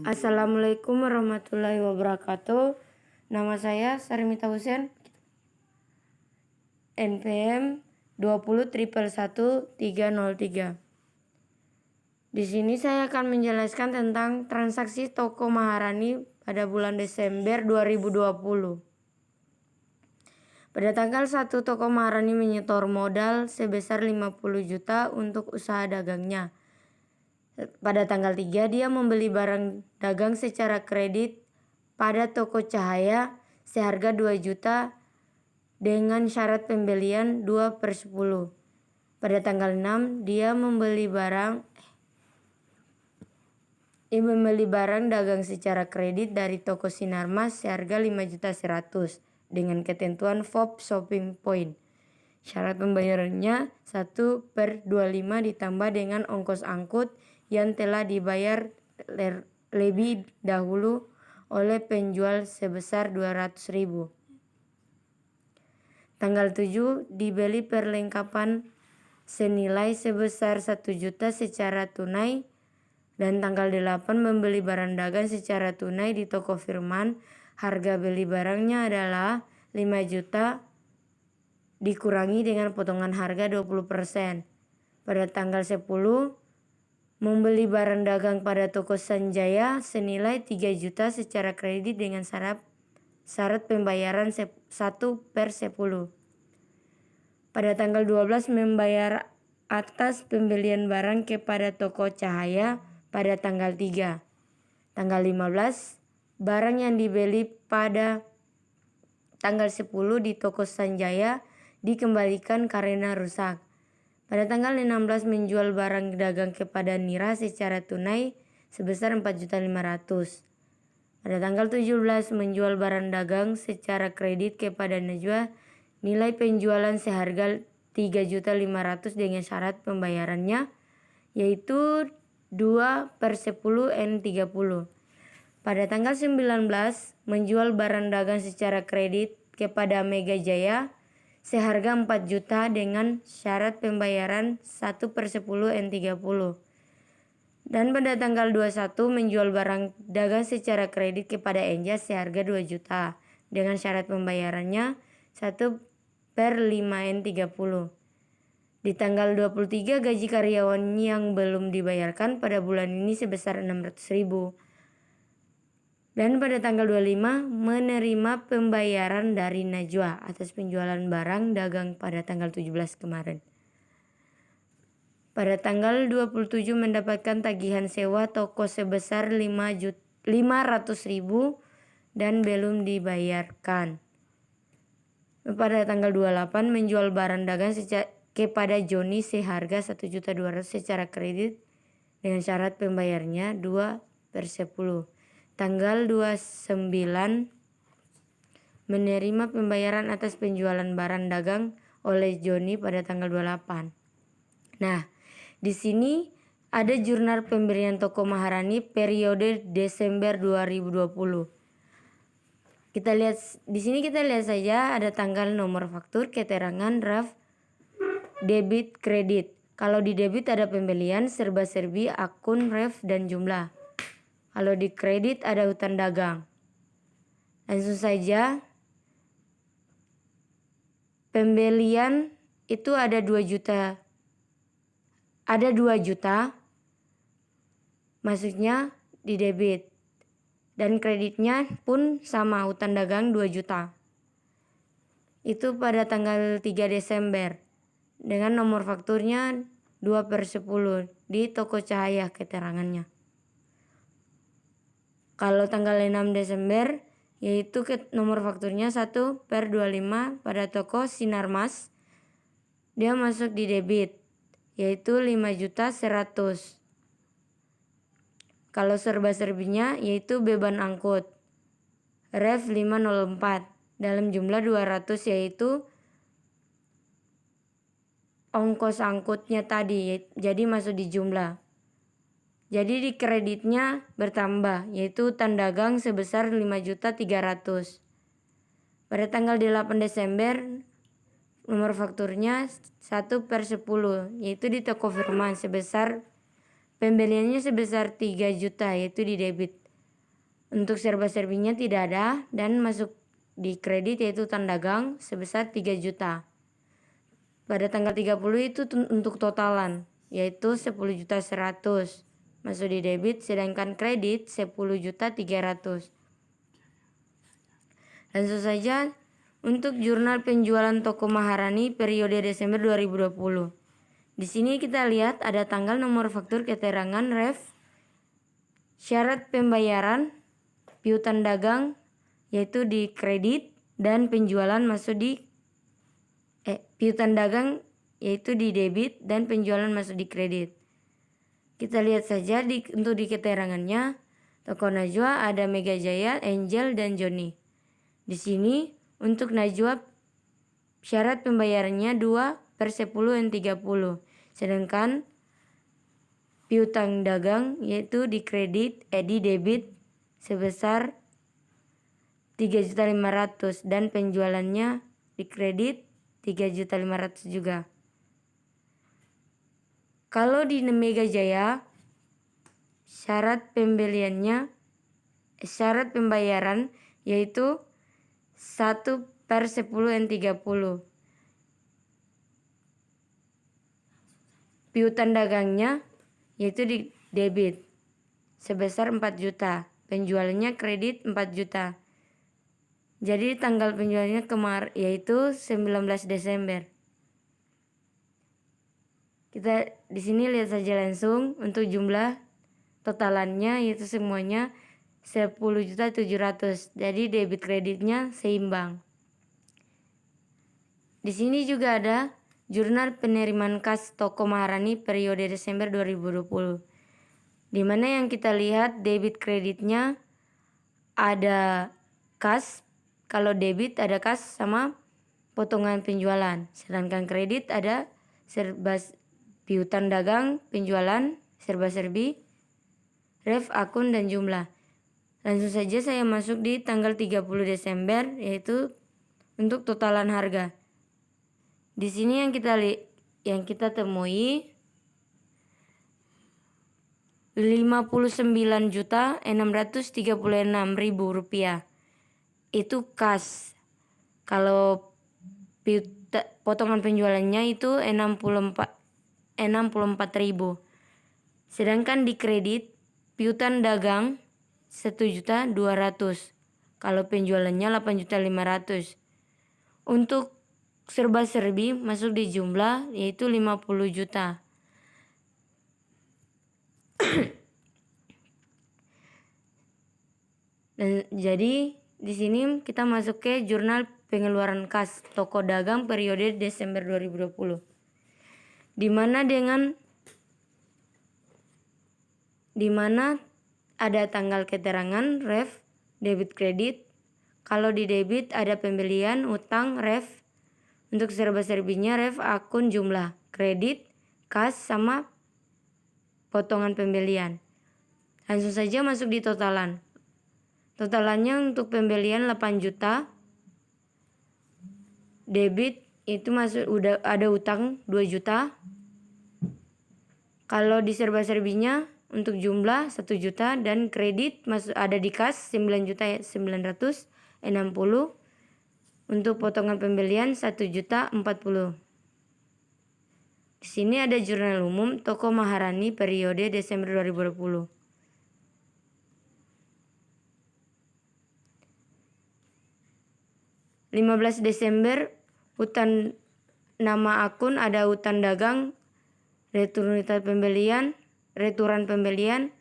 Assalamualaikum warahmatullahi wabarakatuh. Nama saya Sarimita Husen, NPM 20.111.303. Di sini saya akan menjelaskan tentang transaksi toko Maharani pada bulan Desember 2020. Pada tanggal 1 toko Maharani menyetor modal sebesar 50 juta untuk usaha dagangnya. Pada tanggal 3 dia membeli barang dagang secara kredit pada toko Cahaya seharga 2 juta dengan syarat pembelian 2/10. Pada tanggal 6 dia membeli barang dagang secara kredit dari toko Sinarmas seharga 5.100.000 dengan ketentuan FOB Shopping Point. Syarat pembayarannya 1/25 ditambah dengan ongkos angkut yang telah dibayar lebih dahulu oleh penjual sebesar 200.000. Tanggal 7 dibeli perlengkapan senilai sebesar 1 juta secara tunai dan tanggal 8 membeli barang dagang secara tunai di toko Firman. Harga beli barangnya adalah 5 juta dikurangi dengan potongan harga 20%. Pada tanggal 10 membeli barang dagang pada toko Sanjaya senilai 3 juta secara kredit dengan syarat pembayaran 1/10. Pada tanggal 12 membayar atas pembelian barang kepada toko Cahaya pada tanggal 3. Tanggal 15 barang yang dibeli pada tanggal 10 di toko Sanjaya dikembalikan karena rusak. Pada tanggal 16 menjual barang dagang kepada Nira secara tunai sebesar 4.500.000. Pada tanggal 17 menjual barang dagang secara kredit kepada Najwa, nilai penjualan seharga 3.500.000 dengan syarat pembayarannya yaitu 2/10 N30. Pada tanggal 19 menjual barang dagang secara kredit kepada Mega Jaya seharga 4 juta dengan syarat pembayaran 1/10 N30. Dan pada tanggal 21 menjual barang dagang secara kredit kepada Enja seharga 2 juta dengan syarat pembayarannya 1/5 N30. Di tanggal 23 gaji karyawan yang belum dibayarkan pada bulan ini sebesar 600.000. Dan pada tanggal 25 menerima pembayaran dari Najwa atas penjualan barang dagang pada tanggal 17 kemarin. Pada tanggal 27 mendapatkan tagihan sewa toko sebesar 500.000 dan belum dibayarkan. Pada tanggal 28 menjual barang dagang kepada Joni seharga 1.200.000 secara kredit dengan syarat pembayarnya 2/10. Tanggal 29 menerima pembayaran atas penjualan barang dagang oleh Joni pada tanggal 28. Nah, di sini ada jurnal pemberian toko Maharani periode Desember 2020. Kita lihat di sini, kita lihat saja ada tanggal, nomor faktur, keterangan, draft, debit, kredit. Kalau di debit ada pembelian, serba-serbi, akun, ref, dan jumlah. Kalau di kredit ada hutang dagang. Langsung saja. Pembelian itu ada 2 juta. Ada 2 juta. Masuknya di debit. Dan kreditnya pun sama, hutang dagang 2 juta. Itu pada tanggal 3 Desember. Dengan nomor fakturnya 2/10 di toko Cahaya keterangannya. Kalau tanggal 6 Desember yaitu nomor fakturnya 1/25 pada toko Sinarmas. Dia masuk di debit yaitu 5.100.000. Kalau serba-serbinya yaitu beban angkut ref 504 dalam jumlah 200 yaitu ongkos angkutnya tadi, jadi masuk di jumlah. Jadi di kreditnya bertambah yaitu hutang dagang sebesar 5.300.000. Pada tanggal 8 Desember nomor fakturnya 1/10 yaitu di toko Firman sebesar pembeliannya sebesar 3 juta yaitu di debit. Untuk serba-serbinya tidak ada dan masuk di kredit yaitu utang dagang sebesar 3 juta. Pada tanggal 30 itu untuk totalan yaitu 10.100.000 masuk di debit, sedangkan kredit 10.300.000. Langsung saja untuk jurnal penjualan toko Maharani periode Desember 2020. Di sini kita lihat ada tanggal, nomor faktur, keterangan, ref, syarat pembayaran, piutang dagang yaitu di kredit, dan penjualan masuk di piutang dagang yaitu di debit dan penjualan masuk di kredit. Kita lihat saja untuk di keterangannya, toko Najwa ada Mega Jaya, Angel, dan Joni. Di sini untuk Najwa syarat pembayarannya 2/10/30, sedangkan piutang dagang yaitu di debit sebesar 3.500.000 dan penjualannya di kredit 3.500.000 juga. Kalau di Mega Jaya syarat pembayaran yaitu 1/10/30. Piutang dagangnya yaitu di debit sebesar 4 juta, penjualannya kredit 4 juta. Jadi tanggal penjualannya yaitu 19 Desember. Kita di sini lihat saja langsung untuk jumlah totalannya yaitu semuanya 10.700.000. Jadi debit kreditnya seimbang. Di sini juga ada jurnal penerimaan kas toko Maharani periode Desember 2020. Di mana yang kita lihat debit kreditnya ada kas, kalau debit ada kas sama potongan penjualan, sedangkan kredit ada piutang dagang, penjualan, serba-serbi, ref, akun, dan jumlah. Langsung saja saya masuk di tanggal 30 Desember yaitu untuk totalan harga. Di sini yang kita temui 59.636.000 rupiah. Itu kas. Kalau potongan penjualannya itu 64.000. Sedangkan di kredit piutang dagang 1.200.000. Kalau penjualannya 8.500.000. Untuk serba-serbi masuk di jumlah yaitu 50 juta. Dan jadi di sini kita masuk ke jurnal pengeluaran kas toko dagang periode Desember 2020. Di mana ada tanggal keterangan, ref, debit kredit. Kalau di debit ada pembelian, utang, ref. Untuk serba-serbinya, ref, akun, jumlah, kredit, kas, sama potongan pembelian. Langsung saja masuk di totalan. Totalannya untuk pembelian 8 juta. Debit itu udah ada utang 2 juta. Kalau di serba-serbinya untuk jumlah 1 juta dan kredit ada di kas 9.960.000. Untuk potongan pembelian 1.040.000. Di sini ada jurnal umum toko Maharani periode Desember 2020. (15 Desember) utang nama akun ada utang dagang, returan pembelian.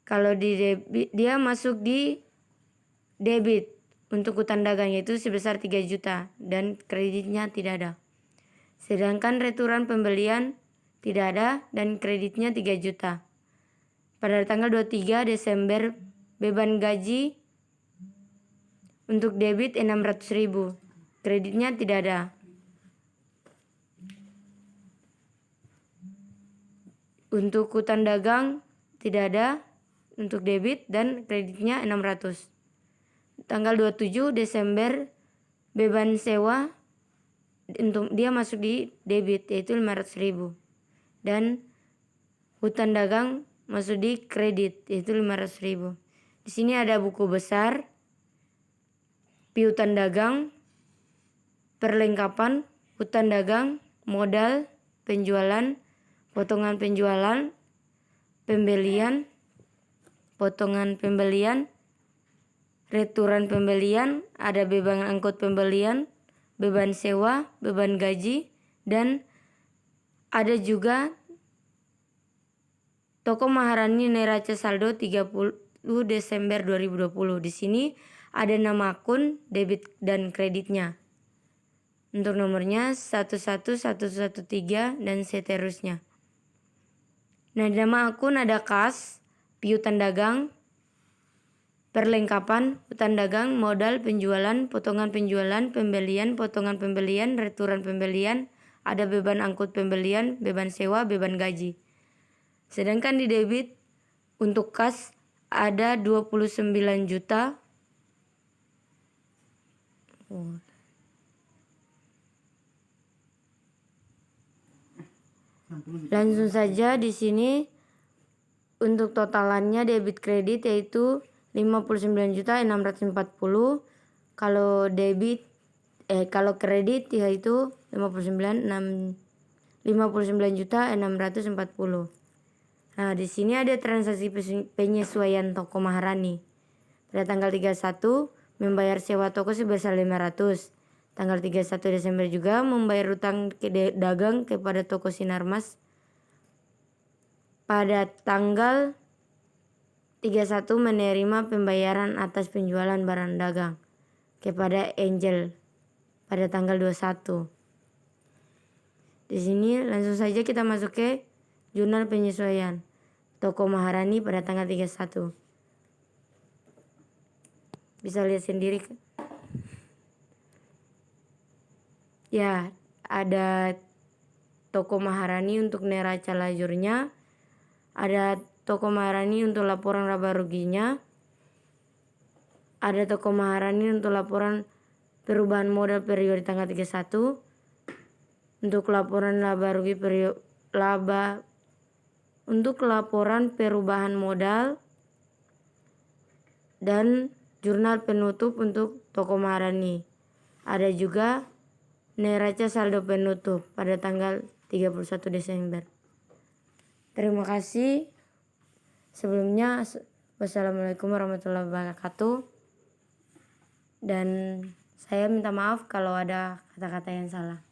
Kalau di debit dia masuk di debit untuk utang dagang yaitu sebesar 3 juta dan kreditnya tidak ada. Sedangkan returan pembelian tidak ada dan kreditnya 3 juta. Pada tanggal 23 Desember beban gaji untuk debit 600.000, kreditnya tidak ada. Untuk utang dagang tidak ada untuk debit dan kreditnya 600. Tanggal 27 Desember beban sewa untuk dia masuk di debit yaitu 500.000 dan hutang dagang masuk di kredit, yaitu 500.000. Di sini ada buku besar, piutang dagang, perlengkapan, hutang dagang, modal, penjualan, potongan penjualan, pembelian, potongan pembelian, returan pembelian, ada beban angkut pembelian, beban sewa, beban gaji, dan ada juga toko Maharani neraca saldo 30 Desember 2020. Di sini ada nama akun, debit dan kreditnya. Untuk nomornya 11113 dan seterusnya. Nah, di nama akun ada kas, piutang dagang, perlengkapan, hutang dagang, modal, penjualan, potongan penjualan, pembelian, potongan pembelian, returan pembelian, ada beban angkut pembelian, beban sewa, beban gaji. Sedangkan di debit untuk kas ada 29 juta. Langsung saja di sini untuk totalannya debit kredit yaitu 59.640. Kalau kredit yaitu 59.640. Nah, di sini ada transaksi penyesuaian toko Maharani. Pada tanggal 31 membayar sewa toko sebesar 500. Tanggal 31 Desember juga membayar hutang dagang kepada toko Sinarmas. Pada tanggal 31 menerima pembayaran atas penjualan barang dagang kepada Angel pada tanggal 21. Di sini langsung saja kita masuk ke jurnal penyesuaian toko Maharani pada tanggal 31. Bisa lihat sendiri. Ya, ada toko Maharani untuk neraca lajurnya. Ada toko Maharani untuk laporan laba ruginya. Ada toko Maharani untuk laporan perubahan modal periode tanggal 31. Untuk laporan laba rugi untuk laporan perubahan modal dan jurnal penutup untuk toko Maharani. Ada juga neraca saldo penutup pada tanggal 31 Desember. Terima kasih. Sebelumnya, wassalamualaikum warahmatullahi wabarakatuh. Dan saya minta maaf kalau ada kata-kata yang salah.